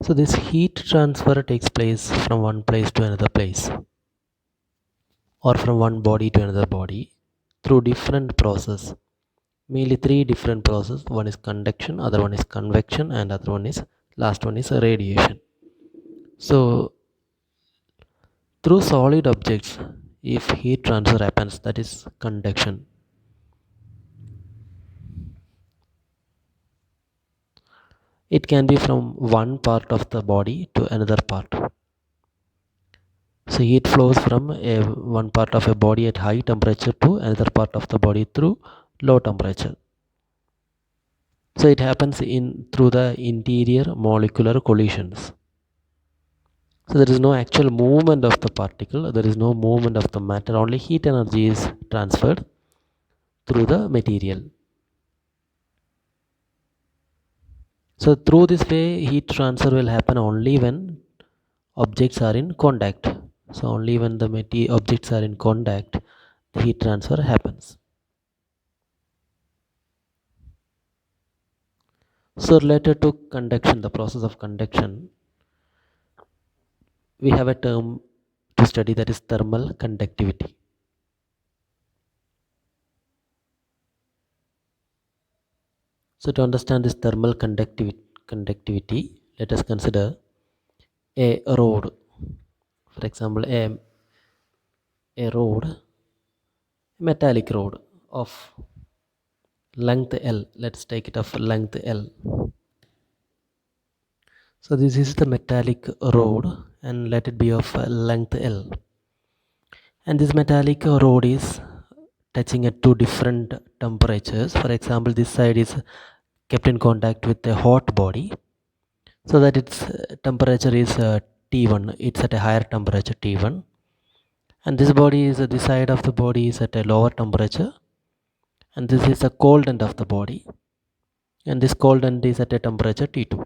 So this heat transfer takes place from one place to another place, or from one body to another body, through different process, mainly three different process. One is conduction, other one is convection, and other one is last one is radiation. So through solid objects, if heat transfer happens, that is conduction. It can be from one part of the body to another part. So heat flows from one part of a body at high temperature to another part of the body through low temperature. So it happens in through the interior molecular collisions. So there is no actual movement of the particle, there is no movement of the matter, only heat energy is transferred through the material. So through this way, heat transfer will happen only when objects are in contact. So only when the objects are in contact, the heat transfer happens. So related to conduction, the process of conduction, we have a term to study, that is thermal conductivity. So to understand this thermal conductivity, let us consider a road. For example, a road, metallic rod of length L. Let's take it of length L. So this is the metallic rod, and let it be of length L. And this metallic rod is touching at two different temperatures. For example, this side is kept in contact with a hot body, so that its temperature is T1. It's at a higher temperature T1, and this body is this side of the body is at a lower temperature, and this is the cold end of the body, and this cold end is at a temperature T2.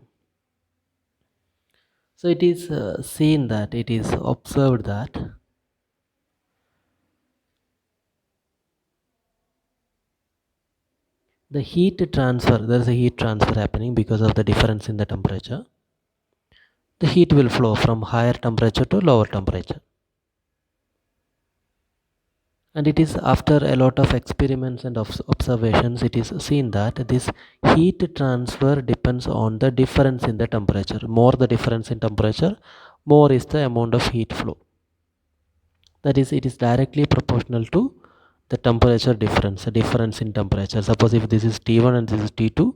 So it is seen that it is observed that the heat transfer, there is a heat transfer happening because of the difference in the temperature. The heat will flow from higher temperature to lower temperature. And it is after a lot of experiments and observations, it is seen that this heat transfer depends on the difference in the temperature. More the difference in temperature, more is the amount of heat flow. That is, it is directly proportional to the temperature difference, the difference in temperature. Suppose if this is T1 and this is T2,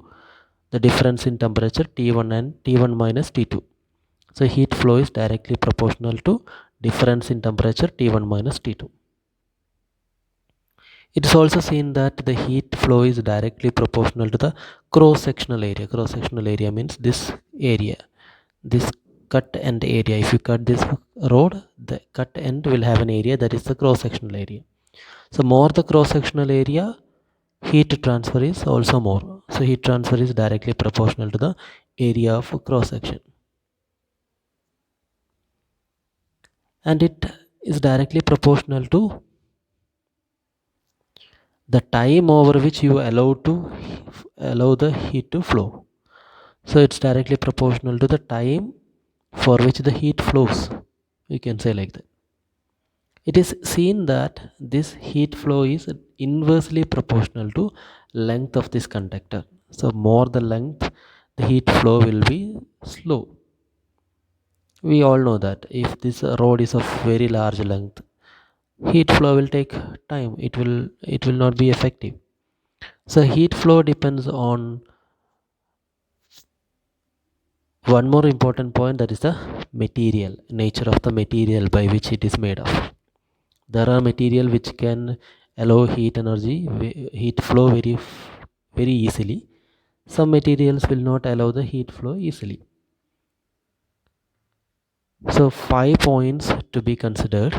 the difference in temperature T1 and T1 minus T2. So heat flow is directly proportional to difference in temperature T1 minus T2. It is also seen that the heat flow is directly proportional to the cross-sectional area. Cross-sectional area means this area, this cut end area. If you cut this road, the cut end will have an area, that is the cross-sectional area. So more the cross-sectional area, heat transfer is also more. So heat transfer is directly proportional to the area of cross-section. And it is directly proportional to the time over which you allow the heat to flow. So it's directly proportional to the time for which the heat flows. You can say like that. It is seen that this heat flow is inversely proportional to length of this conductor. So more the length, the heat flow will be slow. We all know that if this road is of very large length, heat flow will take time. It will not be effective. So heat flow depends on one more important point, that is the material, nature of the material by which it is made of. There are material which can allow heat flow very easily. Some materials will not allow the heat flow easily. So 5 points to be considered: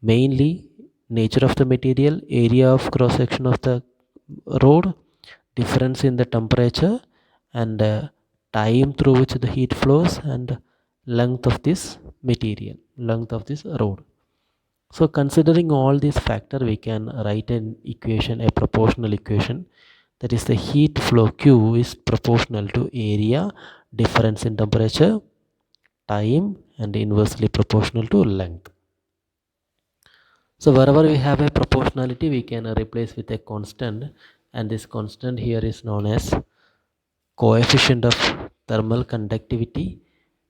mainly nature of the material, area of cross section of the road, difference in the temperature, and time through which the heat flows, and length of this material, length of this road. So considering all these factors, we can write an equation, a proportional equation, that is the heat flow Q is proportional to area difference in temperature, time, and inversely proportional to length. So wherever we have a proportionality, we can replace with a constant, and this constant here is known as coefficient of thermal conductivity,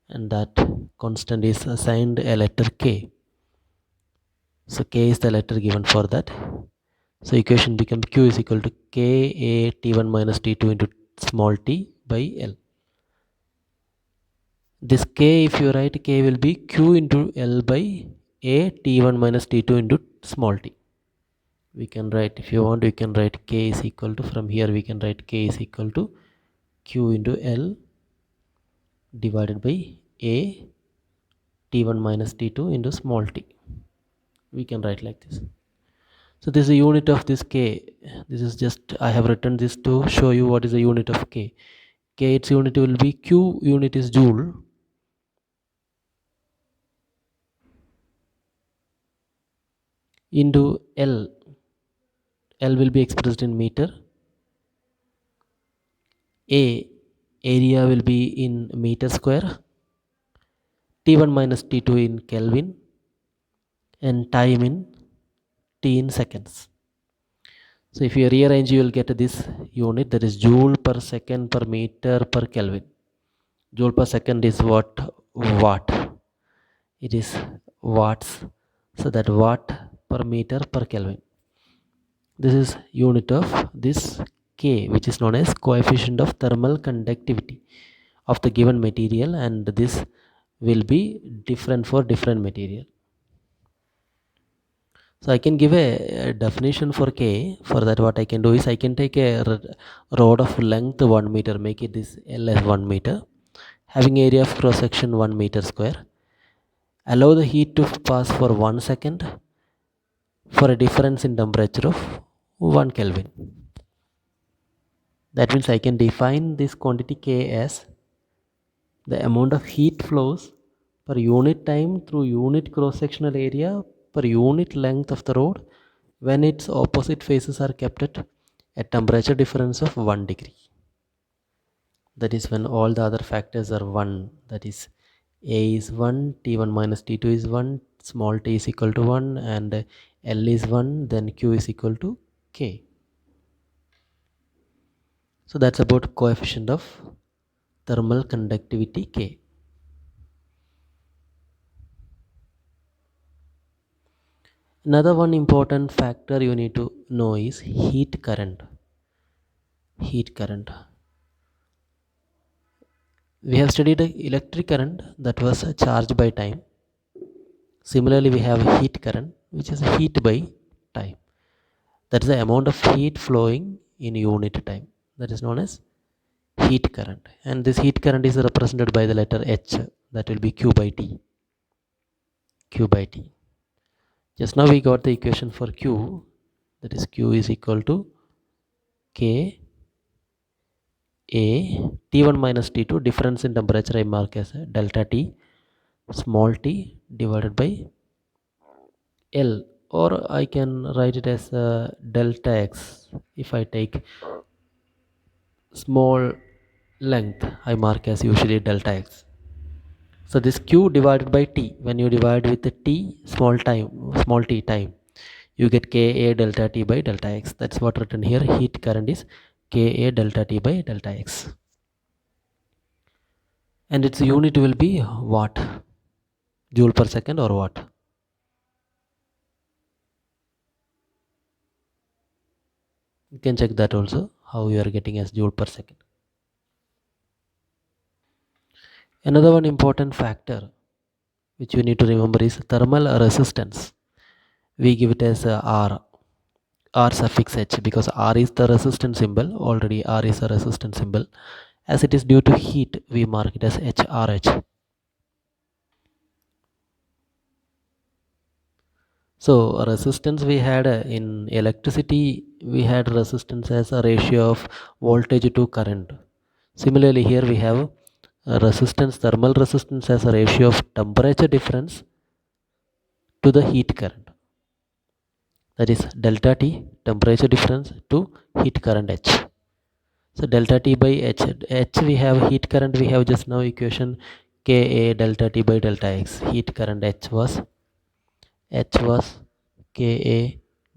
and that constant is assigned a letter k. So k is the letter given for that. So equation becomes q is equal to ka t1 minus t2 into small t by L. This k, if you write k, will be q into L by a t1 minus t2 into small t. We can write, if you want, we can write k is equal to, from here we can write k is equal to q into L divided by a t1 minus t2 into small t. We can write like this. So this is the unit of this k. This is just, I have written this to show you what is the unit of k. K, its unit will be, q unit is joule, into L. L will be expressed in meter. A, area will be in meter square. T1 minus T2 in Kelvin, and time in T in seconds. So if you rearrange, you will get this unit, that is joule per second per meter per Kelvin. Joule per second is what? Watt. It is watts. So that watt per meter per Kelvin. This is unit of this K, which is known as coefficient of thermal conductivity of the given material, and this will be different for different material. So I can give a definition for K. For that, what I can do is I can take a rod of length 1 meter, make it this L as 1 meter, having area of cross section 1 meter square. Allow the heat to pass for 1 second for a difference in temperature of 1 Kelvin. That means I can define this quantity K as the amount of heat flows per unit time through unit cross sectional area per unit length of the rod when its opposite faces are kept at a temperature difference of 1 degree. That is when all the other factors are 1, that is A is 1, T1 minus T2 is 1, small t is equal to 1, and L is 1, then Q is equal to K. So that's about coefficient of thermal conductivity K. Another one important factor you need to know is heat current. Heat current. We have studied electric current, that was charged by time. Similarly, we have heat current, which is heat by time. That is the amount of heat flowing in unit time. That is known as heat current. And this heat current is represented by the letter H. That will be Q by T. Q by T. Just now we got the equation for Q. That is Q is equal to K A T1 minus T2, difference in temperature I mark as delta T, small t divided by L, or I can write it as delta X. If I take small length, I mark as usually delta X. So this Q divided by T, when you divide with the T small t time, you get Ka delta T by delta X. That's what written here. Heat current is Ka delta T by delta X. And its unit will be watt, joule per second or watt. You can check that also, how you are getting as joule per second. Another one important factor which you need to remember is thermal resistance. We give it as R suffix H, because R is the resistance symbol. Already R is a resistance symbol. As it is due to heat, we mark it as HRH. So resistance we had in electricity, we had resistance as a ratio of voltage to current. Similarly, here we have resistance, thermal resistance, as a ratio of temperature difference to the heat current. That is delta T, temperature difference, to heat current H. So delta T by H. H we have heat current, we have just now equation Ka delta T by delta X. Heat current H was Ka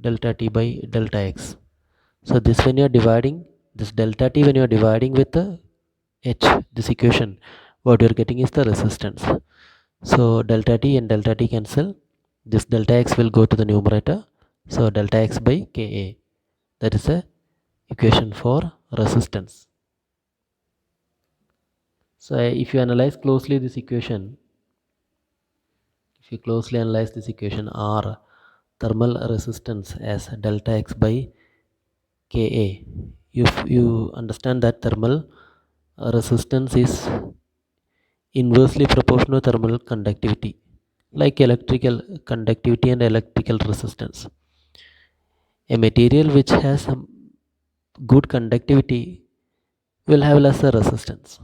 delta T by delta X. So this, when you are dividing this delta T, when you are dividing with the H, this equation, what you are getting is the resistance. So delta T and delta T cancel. This delta X will go to the numerator. So delta X by Ka. That is the equation for resistance. So if you analyze closely this equation, R thermal resistance as delta X by Ka, if you understand that thermal resistance is inversely proportional to thermal conductivity, like electrical conductivity and electrical resistance. A material which has some good conductivity will have lesser resistance.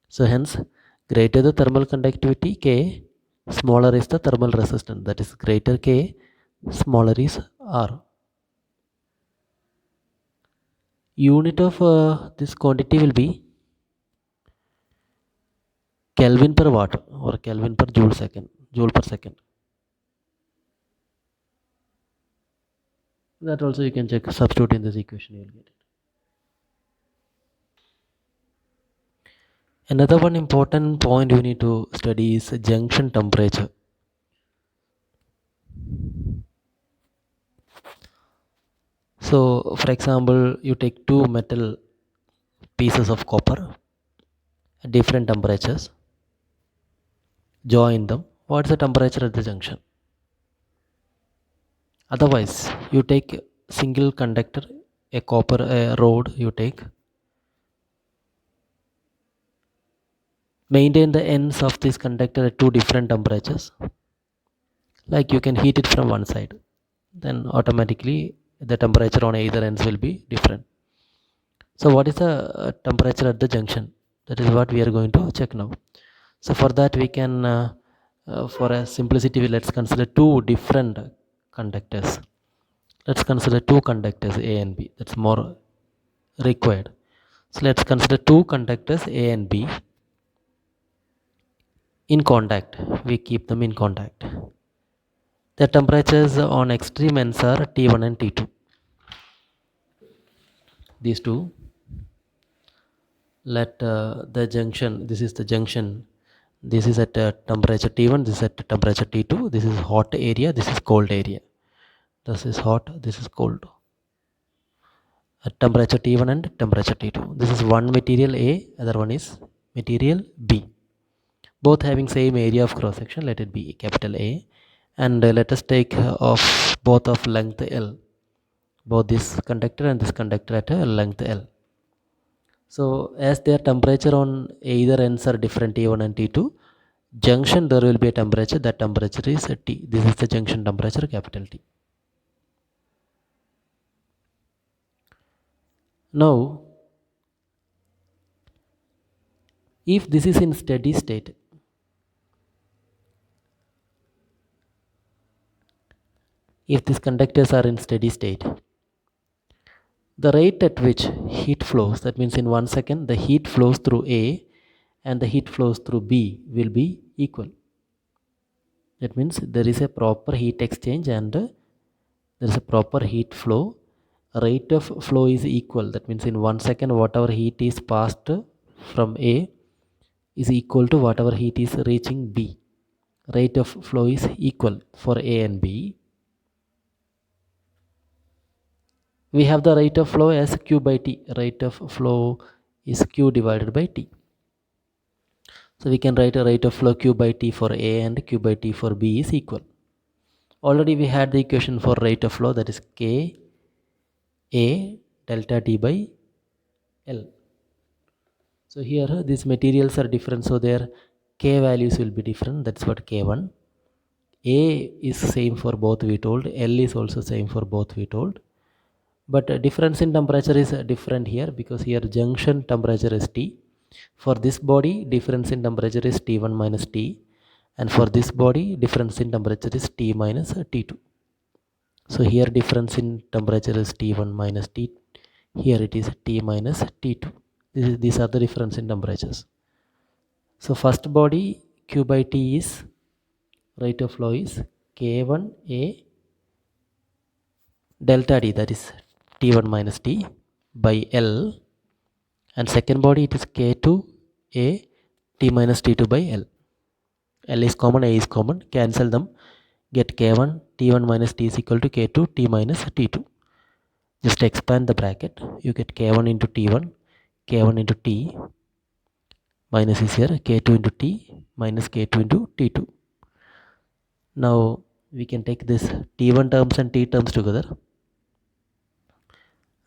So hence, greater the thermal conductivity K, smaller is the thermal resistance. That is, greater K, smaller is R. Unit of this quantity will be Kelvin per watt or Kelvin per joule per second. That also you can check, substitute in this equation, you will get it. Another one important point you need to study is junction temperature. So for example, you take two metal pieces of copper at different temperatures, join them. What is the temperature at the junction? Otherwise, you take single conductor, a copper rod, you take, maintain the ends of this conductor at two different temperatures. Like you can heat it from one side, then automatically the temperature on either ends will be different. So what is the temperature at the junction? That is what we are going to check now. So for that we can, for a simplicity, let's consider two different conductors. Let's consider two conductors A and B. That's more required. So let's consider two conductors A and B in contact. We keep them in contact. The temperatures on extreme ends are T1 and T2. These two. Let the junction, this is the junction, this is at temperature T1, this is at temperature T2. This is hot area, this is cold area. This is hot, this is cold. At temperature T1 and temperature T2. This is one material A, other one is material B. Both having same area of cross section, let it be capital A. And let us take of both of length L. Both this conductor and this conductor at a length L. So as their temperature on either ends are different, T1 and T2, junction there will be a temperature, that temperature is T. This is the junction temperature, capital T. Now, if this is in steady state, if these conductors are in steady state, the rate at which heat flows, that means in 1 second the heat flows through A and the heat flows through B will be equal. That means there is a proper heat exchange and there is a proper heat flow. Rate of flow is equal. That means in 1 second whatever heat is passed from A is equal to whatever heat is reaching B. Rate of flow is equal for A and B. We have the rate of flow as Q by T. Rate of flow is Q divided by T. So we can write a rate of flow Q by T for A and Q by T for B is equal. Already we had the equation for rate of flow, that is K A delta T by L. So here these materials are different, so their K values will be different. That's what K1. A is same for both, we told. L is also same for both, we told. But difference in temperature is different here, because here junction temperature is T. For this body, difference in temperature is T1 minus T. And for this body, difference in temperature is T minus T2. So here difference in temperature is T1 minus T. Here it is T minus T2. These are the difference in temperatures. So first body Q by T is rate of flow is K1A delta D, that is T1 minus T by L, and second body it is K2A T minus T2 by L. L is common, A is common, cancel them, get K1 T1 minus T is equal to K2 T minus T2. Just expand the bracket, you get K1 into T1, K1 into T minus is here K2 into T minus K2 into T2. Now we can take this T1 terms and T terms together.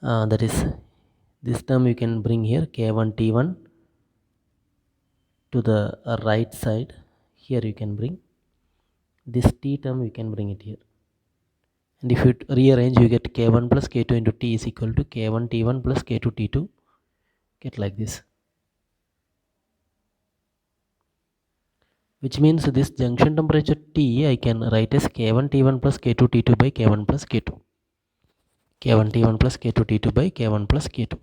That is, this term you can bring here K1 T1 to the right side. Here you can bring this T term, you can bring it here. And if you rearrange, you get K1 plus K2 into T is equal to K1 T1 plus K2 T2. Get like this. Which means this junction temperature T I can write as K1 T1 plus K2 T2 by K1 plus K2. K1 T1 plus K2 T2 by K1 plus K2.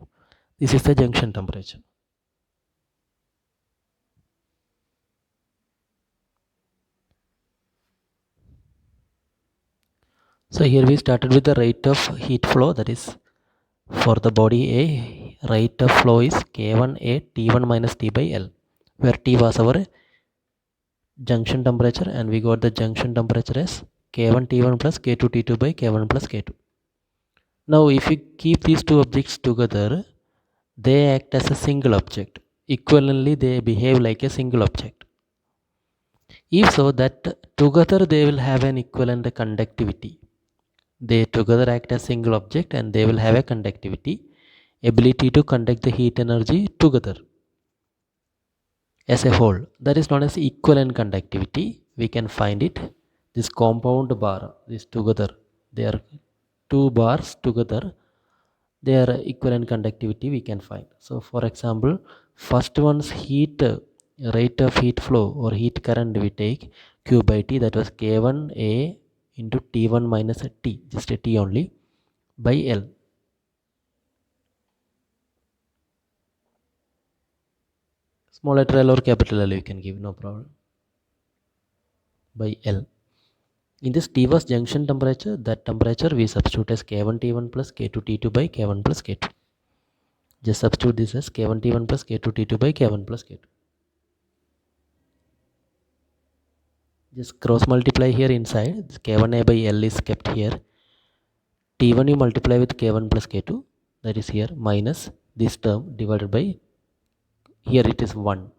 This is the junction temperature. So here we started with the rate of heat flow, that is for the body A, rate of flow is K1A T1 minus T by L, where T was our junction temperature, and we got the junction temperature as K1 T1 plus K2 T2 by K1 plus K2. Now if you keep these two objects together, they act as a single object. Equivalently, they behave like a single object. If so, that together they will have an equivalent conductivity. They together act as single object and they will have a conductivity, ability to conduct the heat energy together as a whole. That is known as equivalent conductivity. We can find it. This compound bar, this together, they are two bars together, their equivalent conductivity we can find. So for example, first one's heat rate of heat flow or heat current we take Q by T, that was K1A into T1 minus T, just a T only, by L. Small letter L or capital L you can give, no problem, by L. In this T was junction temperature, that temperature we substitute as K1 T1 plus K2 T2 by K1 plus K2. Just substitute this as K1 T1 plus K2 T2 by K1 plus K2. Just cross multiply here inside. K1A by L is kept here. T1 you multiply with K1 plus K2, that is here, minus this term divided by, here it is 1,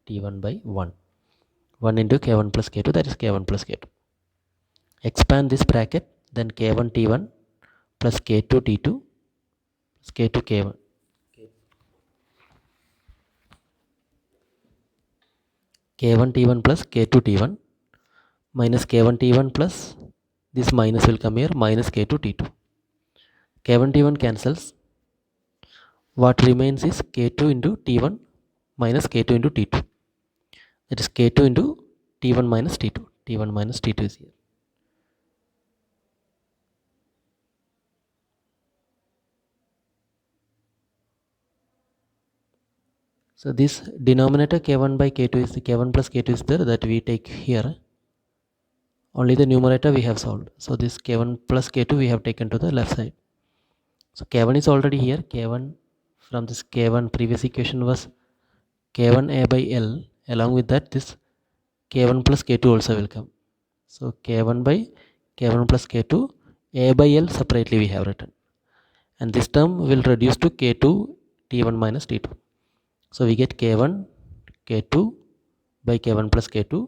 T1 by 1. 1 into K1 plus K2, that is K1 plus K2. Expand this bracket, then K1 T1 plus K2 T2 plus K2 K1. K1 T1 plus K2 T1 minus K1 T1 plus this minus will come here, minus K2 T2. K1 T1 cancels. What remains is K2 into T1 minus K2 into T2. That is K2 into T1 minus T2. T1 minus T2 is here. So this denominator K1 by K2 is the K1 plus K2 is there, that we take here. Only the numerator we have solved. So this K1 plus K2 we have taken to the left side. So K1 is already here. K1 from this K1 previous equation was K1A by L. Along with that, this K1 plus K2 also will come. So K1 by K1 plus K2, A by L separately we have written. And this term will reduce to K2 T1 minus T2. So we get K1 K2 by K1 plus K2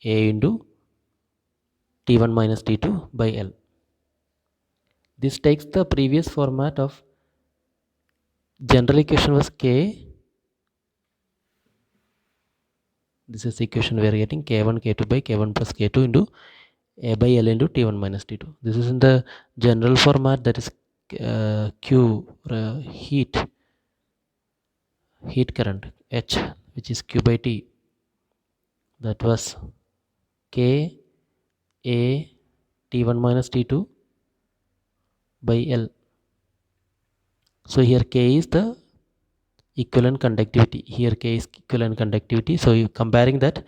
A into T1 minus T2 by L. This takes the previous format of general equation was K. This is the equation we are getting, K1 K2 by K1 plus K2 into A by L into T1 minus T2. This is in the general format, that is Q heat current H, which is Q by T, that was K A T1 minus T2 by L. So here K is the equivalent conductivity. Here K is equivalent conductivity. So you comparing that,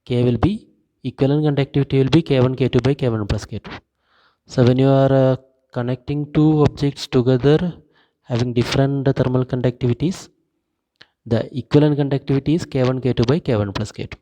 K will be equivalent conductivity will be K1 K2 by K1 plus K2. So when you are connecting two objects together having different thermal conductivities, the equivalent conductivity is K1 K2 by K1 plus K2.